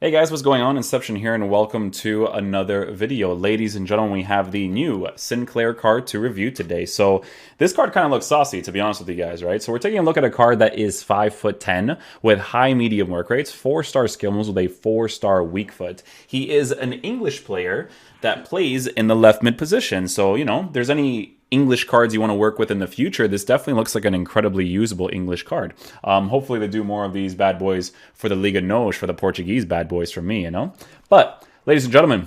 Hey guys, what's going on? Inception here, and welcome to another video. Ladies and gentlemen, we have the new Sinclair card to review today. So this card kind of looks saucy, to be honest with you guys, right? So we're taking a look at a card that is 5'10" with high medium work rates, 4-star skill moves with a 4-star weak foot. He is an English player that plays in the left mid position. So, there's any English cards you want to work with in the future, this definitely looks like an incredibly usable English card. Hopefully they do more of these bad boys for the Liga NOS, for the Portuguese bad boys from me. But, ladies and gentlemen,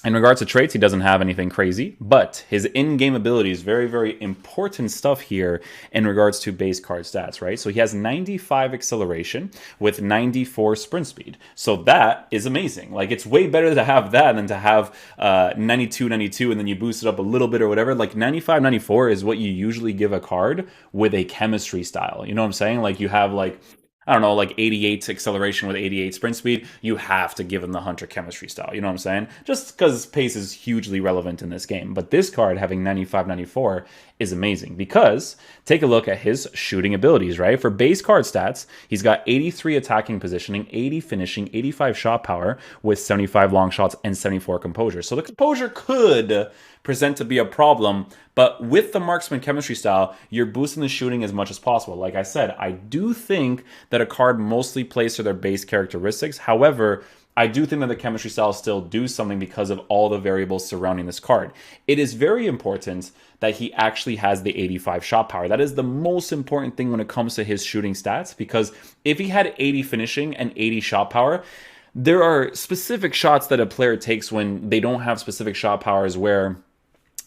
in regards to traits, he doesn't have anything crazy, but his in-game ability is very, very important stuff here in regards to base card stats, right? So he has 95 acceleration with 94 sprint speed. So that is amazing. Like, it's way better to have that than to have 92, 92, and then you boost it up a little bit or whatever. Like, 95, 94 is what you usually give a card with a chemistry style. You know what I'm saying? Like, you have, like, I don't know, like 88 acceleration with 88 sprint speed, you have to give him the Hunter chemistry style. You know what I'm saying? Just because pace is hugely relevant in this game. But this card having 95, 94 is amazing because take a look at his shooting abilities, right? For base card stats, he's got 83 attacking positioning, 80 finishing, 85 shot power with 75 long shots and 74 composure. So the composure could present to be a problem, but with the marksman chemistry style, you're boosting the shooting as much as possible. Like I said, I do think that a card mostly plays to their base characteristics. However, I do think that the chemistry styles still do something because of all the variables surrounding this card. It is very important that he actually has the 85 shot power. That is the most important thing when it comes to his shooting stats, because if he had 80 finishing and 80 shot power, there are specific shots that a player takes when they don't have specific shot powers where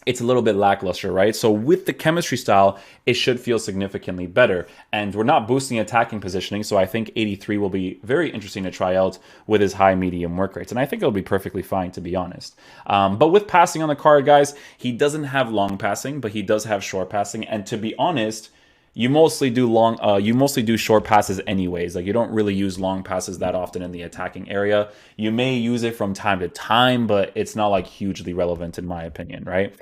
it's a little bit lackluster, right? So with the chemistry style, it should feel significantly better. And we're not boosting attacking positioning, so I think 83 will be very interesting to try out with his high medium work rates. And I think it'll be perfectly fine, to be honest. But with passing on the card, guys, he doesn't have long passing, but he does have short passing. And to be honest, you mostly do short passes anyways. Like, you don't really use long passes that often in the attacking area. You may use it from time to time, but it's not like hugely relevant in my opinion, right?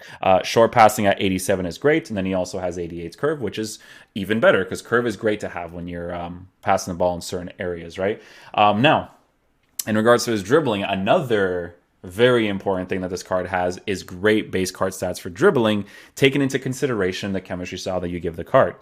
Short passing at 87 is great, and then he also has 88's curve, which is even better because curve is great to have when you're passing the ball in certain areas, right? Now, in regards to his dribbling, another very important thing that this card has is great base card stats for dribbling, taking into consideration the chemistry style that you give the card.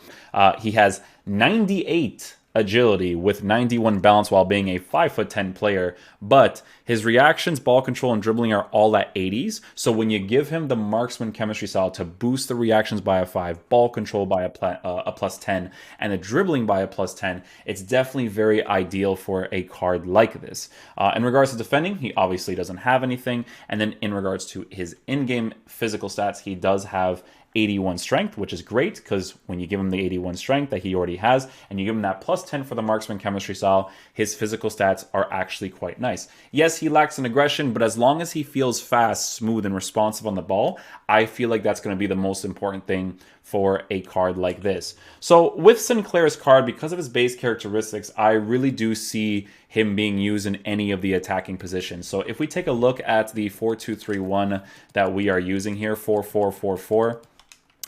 He has 98 agility with 91 balance while being a 5'10" player, but his reactions, ball control, and dribbling are all at 80s. So when you give him the marksman chemistry style to boost the reactions by a 5, ball control by a plus 10, and the dribbling by a plus 10, it's definitely very ideal for a card like this. In regards to defending, he obviously doesn't have anything. And then in regards to his in-game physical stats, he does have 81 strength, which is great because when you give him the 81 strength that he already has and you give him that plus 10 for the marksman chemistry style, his physical stats are actually quite nice. Yes, he lacks in aggression, but as long as he feels fast, smooth, and responsive on the ball, I feel like that's going to be the most important thing for a card like this. So with Sinclair's card, because of his base characteristics, I really do see him being used in any of the attacking positions. So if we take a look at the 4-2-3-1 that we are using here, 4-4-4-4,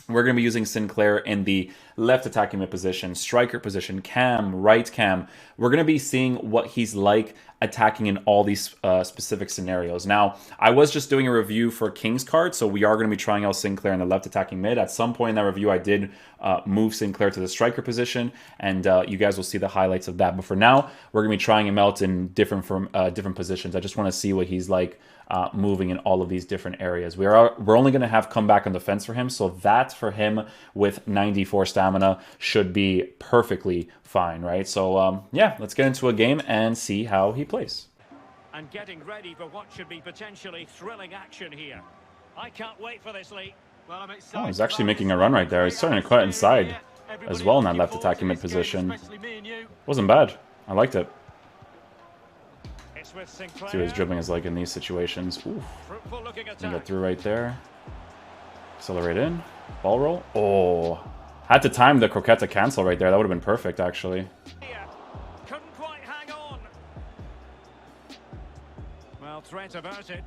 we're going to be using Sinclair in the left attacking mid position, striker position, cam, right cam. We're going to be seeing what he's like attacking in all these specific scenarios. Now, I was just doing a review for King's card, so we are going to be trying out Sinclair in the left attacking mid. At some point in that review, I did move Sinclair to the striker position, and you guys will see the highlights of that. But for now, we're going to be trying him out in different positions. I just want to see what he's like moving in all of these different areas. We're only going to have comeback on defense for him, so that for him with 94 stamina should be perfectly fine, right? So yeah, let's get into a game and see how he plays. And getting ready for what should be potentially thrilling action here. I can't wait for this, Lee. Well, oh, he's actually making a run right there. He's starting to cut inside as well in that left attacking mid position. Wasn't bad. I liked it. See what his dribbling is like in these situations. Oof. Can get through right there. Accelerate in. Ball roll. Oh. Had to time the croquette to cancel right there. That would have been perfect, actually. Couldn't quite hang on. Well, threat averted.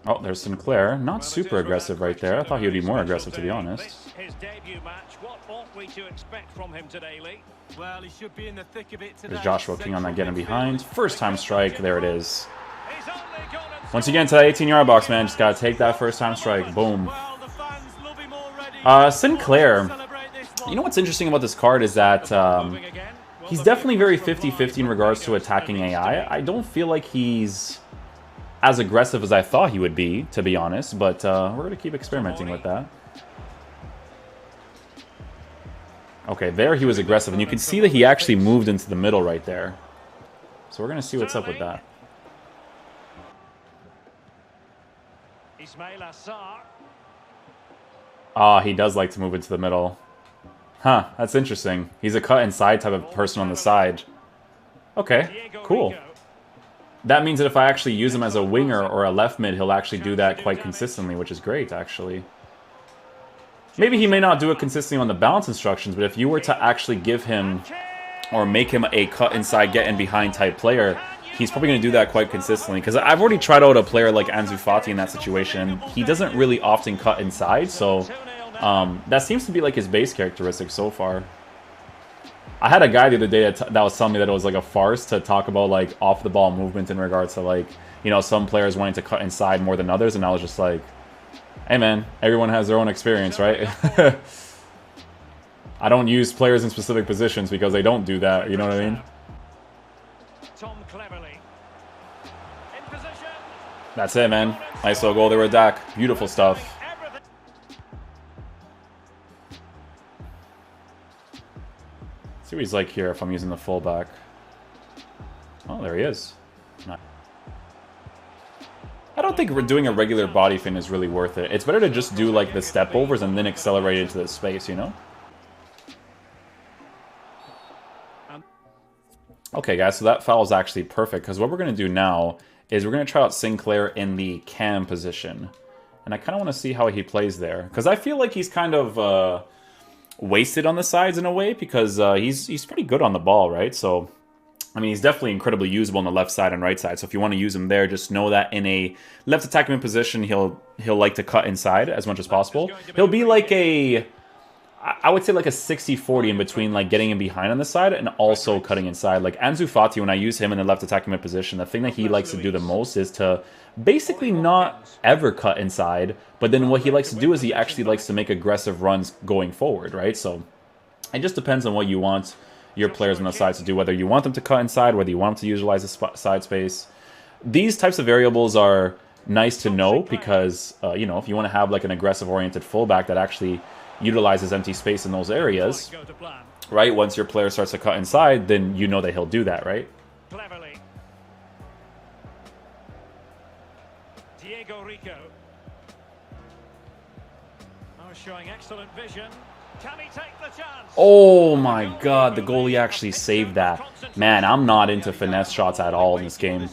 Oh, there's Sinclair. Not Well, it super is aggressive without right there. question I a thought he would be very more special aggressive, to be day. honest. This his debut match. What ought we to expect from him today, Lee? Well, he should be in the thick of it today. There's Joshua King on that getting Central behind. midfield. First time strike. There it is. He's only gone and Once you scored. get into that 18-yard box, man, just gotta take that first time strike. Boom. Well, the fans love him already. Sinclair. Celebrate this one. You know what's interesting about this card is that Moving again. Well, he's the definitely very viewers reply 50-50 in from regards to Rangers attacking and AI. needs to I don't feel like he's as aggressive as I thought he would be, to be honest, but we're going to keep experimenting with that. Okay, there he was aggressive, and you can see that he actually moved into the middle right there. So we're going to see what's up with that. Ismail Assar. Ah, he does like to move into the middle. Huh, that's interesting. He's a cut inside type of person on the side. Okay, Diego cool. Rico. That means that if I actually use him as a winger or a left mid, he'll actually do that quite consistently, which is great, actually. Maybe he may not do it consistently on the balance instructions, but if you were to actually give him or make him a cut inside, get in behind type player, he's probably going to do that quite consistently. Because I've already tried out a player like Ansu Fati in that situation. He doesn't really often cut inside, so that seems to be like his base characteristic so far. I had a guy the other day that was telling me that it was like a farce to talk about like off the ball movement in regards to like, you know, some players wanting to cut inside more than others, and I was just like, hey man, everyone has their own experience, right? I don't use players in specific positions because they don't do that, you know what I mean? Tom cleverly. In position. That's it, man. Nice little goal there with Dak. Beautiful stuff. Everything. See what he's like here if I'm using the fullback. Oh, there he is. Nice. I don't think doing a regular body fin is really worth it. It's better to just do like the step overs and then accelerate into the space, you know? Okay, guys, so that foul is actually perfect because what we're going to do now is we're going to try out Sinclair in the cam position. And I kind of want to see how he plays there because I feel like he's kind of wasted on the sides in a way because he's pretty good on the ball, right? So, I mean, he's definitely incredibly usable on the left side and right side. So if you want to use him there, just know that in a left attacking position, he'll like to cut inside as much as possible. He'll be like a, I would say like a 60-40 in between like getting in behind on the side and also cutting inside. Like Ansu Fati, when I use him in the left attacking position, the thing that he likes to do the most is to basically not ever cut inside. But then what he likes to do is he actually likes to make aggressive runs going forward, right? So it just depends on what you want your players on the sides to do, whether you want them to cut inside, whether you want them to utilize the side space. These types of variables are nice to know because, you know, if you want to have like an aggressive-oriented fullback that actually utilizes empty space in those areas, right? Once your player starts to cut inside, then you know that he'll do that, right? Cleverly. Diego Rico. Oh, showing excellent vision. Can he take the chance? Oh my god, the goalie actually saved that. Man, I'm not into finesse shots at all in this game.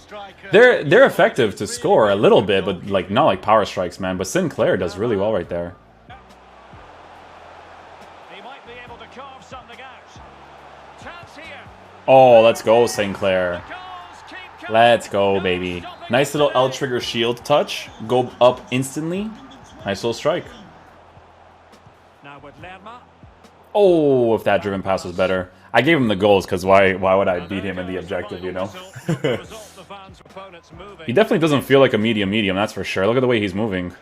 They're effective to score a little bit, but like not like power strikes, man. But Sinclair does really well right there. He might be able to carve something out. Chance here. Oh, let's go, Sinclair. The goals keep coming. Let's go, baby. Nice little L trigger shield touch. Go up instantly. Nice little strike. Now with Lerma. Oh, if that driven pass was better. I gave him the goals because why would I beat him in the objective, you know? He definitely doesn't feel like a medium, that's for sure. Look at the way he's moving.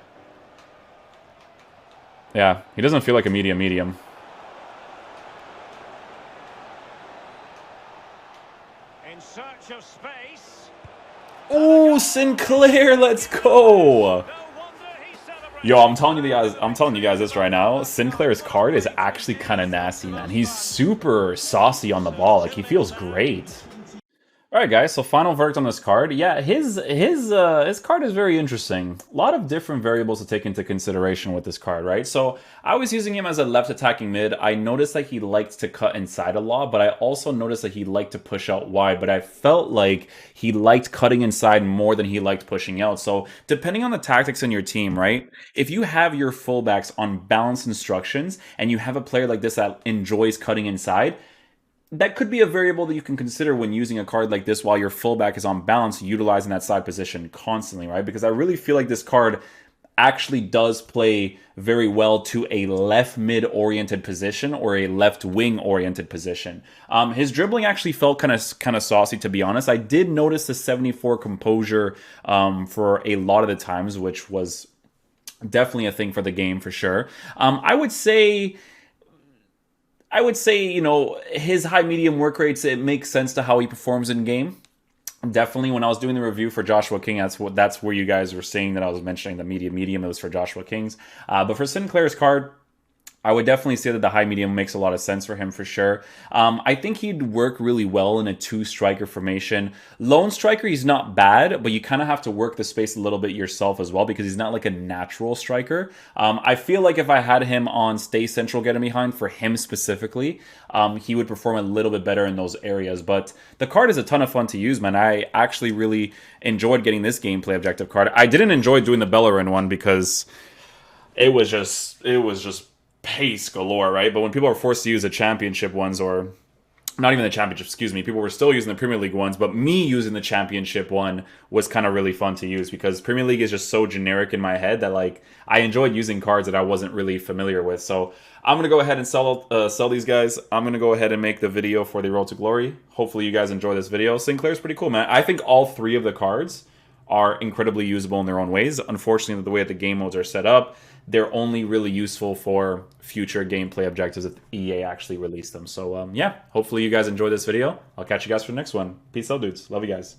Yeah, he doesn't feel like a medium. In search of space. Oh, Sinclair, let's go! No wonder he celebrates. Yo, I'm telling you guys this right now. Sinclair's card is actually kind of nasty, man. He's super saucy on the ball. Like, he feels great. Alright guys, so final verdict on this card. Yeah, his card is very interesting. A lot of different variables to take into consideration with this card, right? So I was using him as a left attacking mid. I noticed that he liked to cut inside a lot, but I also noticed that he liked to push out wide, but I felt like he liked cutting inside more than he liked pushing out. So depending on the tactics in your team, right? If you have your fullbacks on balanced instructions and you have a player like this that enjoys cutting inside, that could be a variable that you can consider when using a card like this while your fullback is on balance, utilizing that side position constantly, right? Because I really feel like this card actually does play very well to a left mid oriented position or a left wing oriented position. His dribbling actually felt kind of saucy, to be honest. I did notice the 74 composure for a lot of the times, which was definitely a thing for the game for sure. I would say, you know, his high medium work rates, it makes sense to how he performs in game. Definitely, when I was doing the review for Joshua King, that's where you guys were saying that I was mentioning the medium. It was for Joshua King's. But for Sinclair's card, I would definitely say that the high medium makes a lot of sense for him for sure. I think he'd work really well in a 2-striker formation. Lone striker, he's not bad, but you kind of have to work the space a little bit yourself as well because he's not like a natural striker. I feel like if I had him on stay central, getting behind for him specifically, he would perform a little bit better in those areas. But the card is a ton of fun to use, man. I actually really enjoyed getting this gameplay objective card. I didn't enjoy doing the Bellerin one because it was just pace galore, right? But when people are forced to use the championship ones, or not even the championship, excuse me, people were still using the Premier League ones, but me using the championship one was kind of really fun to use because Premier League is just so generic in my head that like I enjoyed using cards that I wasn't really familiar with. So I'm gonna go ahead and sell these guys. I'm gonna go ahead and make the video for the Road to Glory. Hopefully you guys enjoy this video. Sinclair's pretty cool, man. I think all 3 of the cards are incredibly usable in their own ways. Unfortunately, the way that the game modes are set up, they're only really useful for future gameplay objectives if EA actually release them. So yeah, hopefully you guys enjoy this video. I'll catch you guys for the next one. Peace out, dudes. Love you guys.